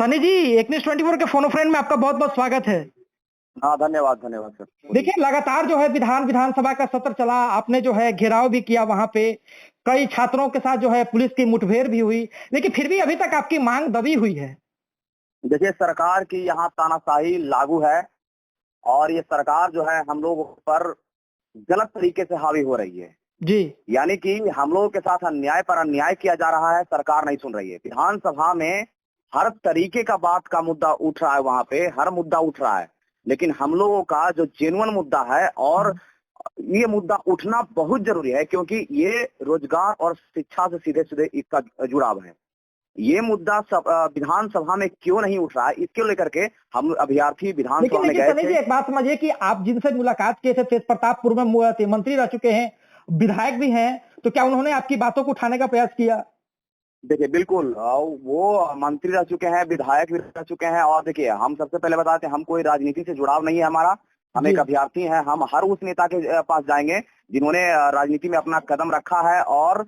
सनी जी, एक न्यूज 24 के phone friend में आपका बहुत बहुत स्वागत है। हाँ, धन्यवाद धन्यवाद सर। देखिए, लगातार जो है विधानसभा का सत्र चला, आपने जो है घेराव भी किया, वहां पे कई छात्रों के साथ जो है पुलिस की मुठभेड़ भी हुई, लेकिन फिर भी अभी तक आपकी मांग दबी हुई है। देखिए, सरकार की यहाँ तानाशाही लागू है और ये सरकार जो है हम लोगों पर गलत तरीके से हावी हो रही है। जी, यानी कि हम लोगों के साथ अन्याय पर अन्याय किया जा रहा है, सरकार नहीं सुन रही है। विधानसभा में हर तरीके का बात का मुद्दा उठ रहा है, वहां पे हर मुद्दा उठ रहा है, लेकिन हम लोगों का जो जेन्युइन मुद्दा है और ये मुद्दा उठना बहुत जरूरी है, क्योंकि ये रोजगार और शिक्षा से सीधे सीधे इसका जुड़ाव है। ये मुद्दा विधानसभा में क्यों नहीं उठ रहा है, इसके लेकर के हम अभ्यर्थी विधानसभा में लेकिन गए सनी जी, थे। एक बात समझिए कि आप जिनसे मुलाकात किए थे, तेज प्रतापपुर में मंत्री रह चुके हैं, विधायक भी हैं, तो क्या उन्होंने आपकी बातों को उठाने का प्रयास किया? देखिए, बिल्कुल वो मंत्री रह चुके हैं, विधायक भी रह चुके हैं। और देखिए, हम सबसे पहले बताते हैं, हम कोई राजनीति से जुड़ाव नहीं है हमारा। हम एक अभ्यर्थी हैं। हम हर उस नेता के पास जाएंगे जिन्होंने राजनीति में अपना कदम रखा है और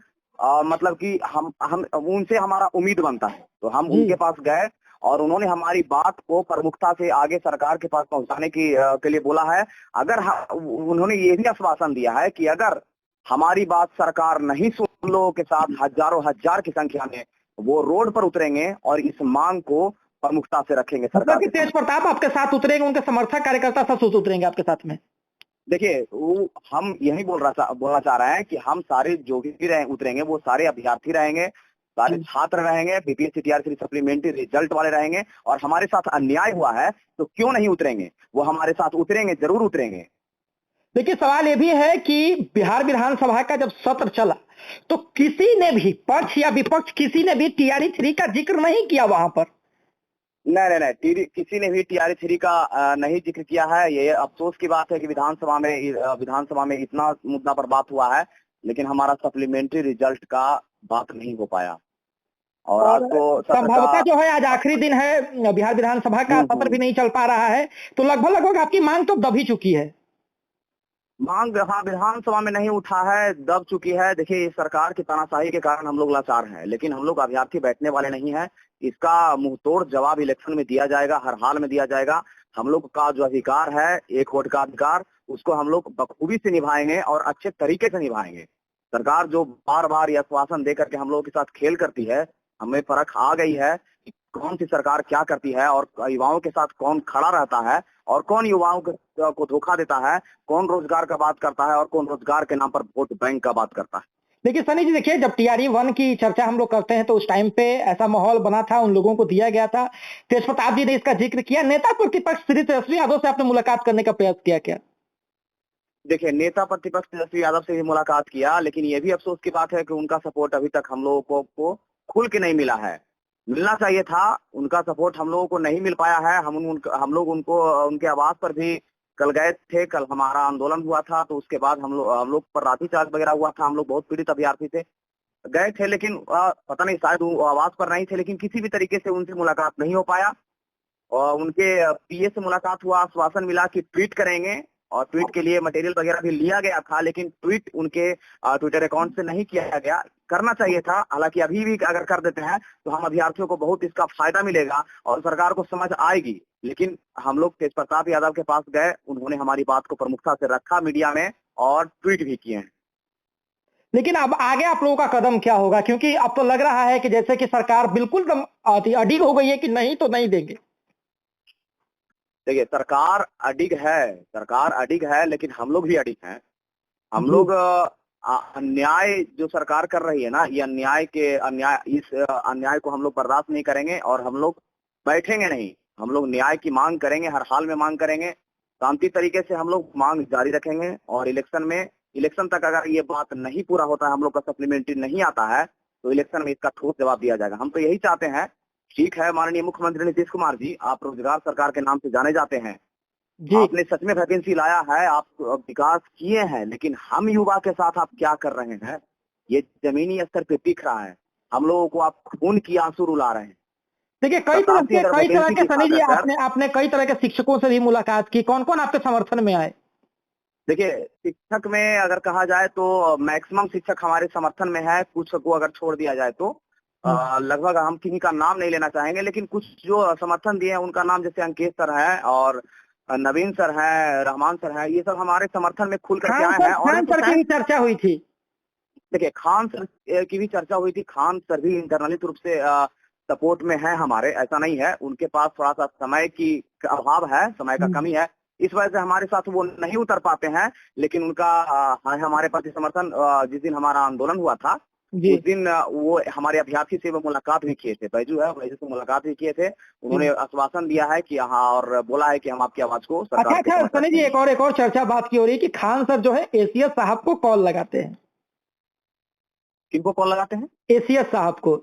मतलब कि हम उनसे हमारा उम्मीद बनता है, तो हम उनके पास गए और उन्होंने हमारी बात को प्रमुखता से आगे सरकार के पास पहुंचाने के लिए बोला है। उन्होंने ये भी आश्वासन दिया है कि अगर हमारी बात सरकार नहीं सुन, लोगों के साथ हजारों हजार की संख्या में वो रोड पर उतरेंगे और इस मांग को प्रमुखता से रखेंगे सरकार मतलब कि तेज प्रताप आपके साथ उतरेंगे, उनके समर्थक कार्यकर्ता सब उतरेंगे आपके साथ में? देखिए, हम यही बोलना चाह रहे हैं कि हम सारे जो भी उतरेंगे वो सारे अभ्यर्थी रहेंगे, सारे छात्र रहेंगे, बीपीएससी टीआरसी सप्लीमेंट्री रिजल्ट वाले रहेंगे। और हमारे साथ अन्याय हुआ है तो क्यों नहीं उतरेंगे, वो हमारे साथ उतरेंगे, जरूर उतरेंगे। देखिए, सवाल ये भी है कि बिहार विधानसभा का जब सत्र चला तो किसी ने भी, पक्ष या विपक्ष, किसी ने भी टीआरई 3 का जिक्र नहीं किया वहां पर। नहीं, किसी ने भी टीआरई 3 का नहीं जिक्र किया है। ये अफसोस की बात है कि विधानसभा में इतना मुद्दा पर बात हुआ है, लेकिन हमारा सप्लीमेंट्री रिजल्ट का बात नहीं हो पाया। और आज तो संभवतः जो है आज आखिरी दिन है, बिहार विधानसभा का सत्र भी नहीं चल पा रहा है, तो लगभग आपकी मांग तो दब ही चुकी है। मांग, हाँ, विधानसभा में नहीं उठा है, दब चुकी है। देखिए, सरकार की तानाशाही के कारण हम लोग लाचार हैं, लेकिन हम लोग अभ्यर्थी बैठने वाले नहीं है। इसका मुंहतोड़ जवाब इलेक्शन में दिया जाएगा, हर हाल में दिया जाएगा। हम लोग का जो अधिकार है, एक वोट का अधिकार, उसको हम लोग बखूबी से निभाएंगे और अच्छे तरीके से निभाएंगे। सरकार जो बार बार ये आश्वासन दे करके हम लोगों के साथ खेल करती है, हमें परख आ गई है कि कौन सी सरकार क्या करती है और युवाओं के साथ कौन खड़ा रहता है और कौन युवाओं को धोखा देता है, कौन रोजगार का बात करता है और कौन रोजगार के नाम पर वोट बैंक का बात करता है। देखिए सनी जी, देखिए, जब टीआरई 1 की चर्चा हम लोग करते हैं तो उस टाइम पे ऐसा माहौल बना था, उन लोगों को दिया गया था। तेज प्रताप जी ने इसका जिक्र किया। नेता प्रतिपक्ष श्री तेजस्वी यादव से आपने मुलाकात करने का प्रयास किया क्या? देखिए, नेता प्रतिपक्ष तेजस्वी यादव से भी मुलाकात किया, लेकिन ये भी अफसोस की बात है कि उनका सपोर्ट अभी तक हम लोगों को खुल के नहीं मिला है। मिलना चाहिए था, उनका सपोर्ट हम लोगों को नहीं मिल पाया है। हम लोग उनको उनके आवास पर भी कल गए थे। कल हमारा आंदोलन हुआ था, तो उसके बाद हम लोग पर लाठीचार्ज वगैरह हुआ था। हम लोग बहुत पीड़ित अभ्यर्थी थे, गए थे, लेकिन पता नहीं, शायद वो आवास पर नहीं थे, लेकिन किसी भी तरीके से उनसे मुलाकात नहीं हो पाया। और उनके पीए से मुलाकात हुआ, आश्वासन मिला कि ट्वीट करेंगे, और ट्वीट के लिए मटेरियल वगैरह भी लिया गया था, लेकिन ट्वीट उनके ट्विटर अकाउंट से नहीं किया गया। करना चाहिए था, हालांकि अभी भी अगर कर देते हैं तो हम अभ्यर्थियों को बहुत इसका फायदा मिलेगा और सरकार को समझ आएगी। लेकिन हम लोग तेज प्रताप यादव के पास गए, उन्होंने हमारी बात को प्रमुखता से रखा मीडिया में और ट्वीट भी किए हैं। लेकिन अब आगे आप लोगों का कदम क्या होगा, क्योंकि अब तो लग रहा है कि जैसे कि सरकार बिल्कुल अडिग हो गई है कि नहीं तो नहीं देंगे। देखिए, सरकार अडिग है, लेकिन हम लोग भी अडिग हैं। हम लोग अन्याय जो सरकार कर रही है ना, ये इस अन्याय को हम लोग बर्दाश्त नहीं करेंगे और हम लोग बैठेंगे नहीं। हम लोग न्याय की मांग करेंगे, हर हाल में मांग करेंगे, शांति तरीके से हम लोग मांग जारी रखेंगे। और इलेक्शन तक अगर ये बात नहीं पूरा होता है, हम लोग का सप्लीमेंट्री नहीं आता है, तो इलेक्शन में इसका ठोस जवाब दिया जाएगा। हम तो यही चाहते हैं। ठीक है, माननीय मुख्यमंत्री नीतीश कुमार जी, आप रोजगार सरकार के नाम से जाने जाते हैं, आपने सच में वैकेंसी लाया है, आप विकास किए हैं, लेकिन हम युवा के साथ आप क्या कर रहे हैं, ये जमीनी स्तर पे दिख रहा है। हम लोगों को आप खून की आंसू रुला रहे हैं। देखिए, कई तरह के सनी जी, आपने कई तरह के शिक्षकों से भी मुलाकात की, कौन कौन आपके समर्थन में आए? देखिए, शिक्षक में अगर कहा जाए तो मैक्सिमम शिक्षक हमारे समर्थन में है, कुछ को अगर छोड़ दिया जाए तो लगभग हम किसी का नाम नहीं लेना चाहेंगे, लेकिन कुछ जो समर्थन दिए हैं उनका नाम जैसे अंकेश सर है और नवीन सर है, रहमान सर है, ये सब हमारे समर्थन में खुल करके आए हैं। और खान सर की भी चर्चा हुई थी। देखिए खान सर की भी चर्चा हुई थी। खान सर भी इंटरनली रूप से सपोर्ट में है हमारे, ऐसा नहीं है। उनके पास थोड़ा सा समय की अभाव है, समय का कमी है, इस वजह से हमारे साथ वो नहीं उतर पाते हैं। लेकिन उनका हमारे प्रति समर्थन जिस दिन हमारा आंदोलन हुआ था उस दिन वो हमारे अभ्यर्थी से वो मुलाकात भी किए थे, बैजू है बैजू से मुलाकात भी किए थे। उन्होंने आश्वासन दिया है कि हाँ, और बोला है कि हम आपकी आवाज को सरकार के अच्छा सनी जी, एक और चर्चा बात की हो रही है कि खान सर जो है एसीएस साहब को कॉल लगाते हैं। किनको कॉल लगाते हैं? एसीएस साहब को।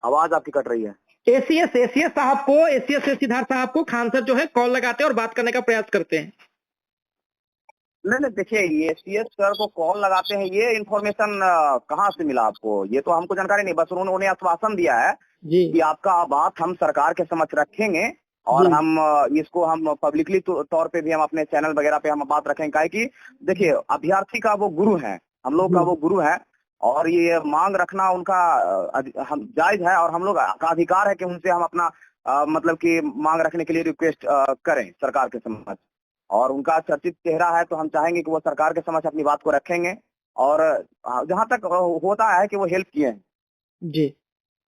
आवाज आपकी कट रही है। एसीएस साहब को, एसीएस से सिद्धार्थ साहब को खान सर जो है कॉल लगाते हैं और बात करने का प्रयास करते हैं। नहीं, देखिए ये एसीएस सर को कॉल लगाते हैं, ये इन्फॉर्मेशन कहाँ से मिला आपको? ये तो हमको जानकारी नहीं, बस उन्होंने आश्वासन दिया है कि आपका बात हम सरकार के समक्ष रखेंगे और हम इसको हम पब्लिकली तौर पे भी हम अपने चैनल वगैरह पे हम बात रखेंगे। काहे कि देखिए अभ्यर्थी का वो गुरु है, हम लोग का वो गुरु है और ये मांग रखना उनका हम जायज है और हम लोग का अधिकार है कि उनसे हम अपना मतलब कि मांग रखने के लिए रिक्वेस्ट करें सरकार के समक्ष। और उनका चर्चित चेहरा है तो हम चाहेंगे कि वो सरकार के समक्ष अपनी बात को रखेंगे। और जहां तक होता है कि वो हेल्प किए हैं जी,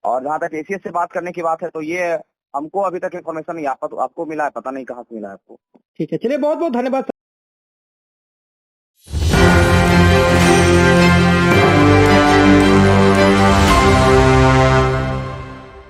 और जहां तक एसीएस से बात करने की बात है तो ये हमको अभी तक इन्फॉर्मेशन नहीं, आपको मिला है, पता नहीं कहाँ से मिला है आपको। ठीक है, चलिए बहुत बहुत धन्यवाद।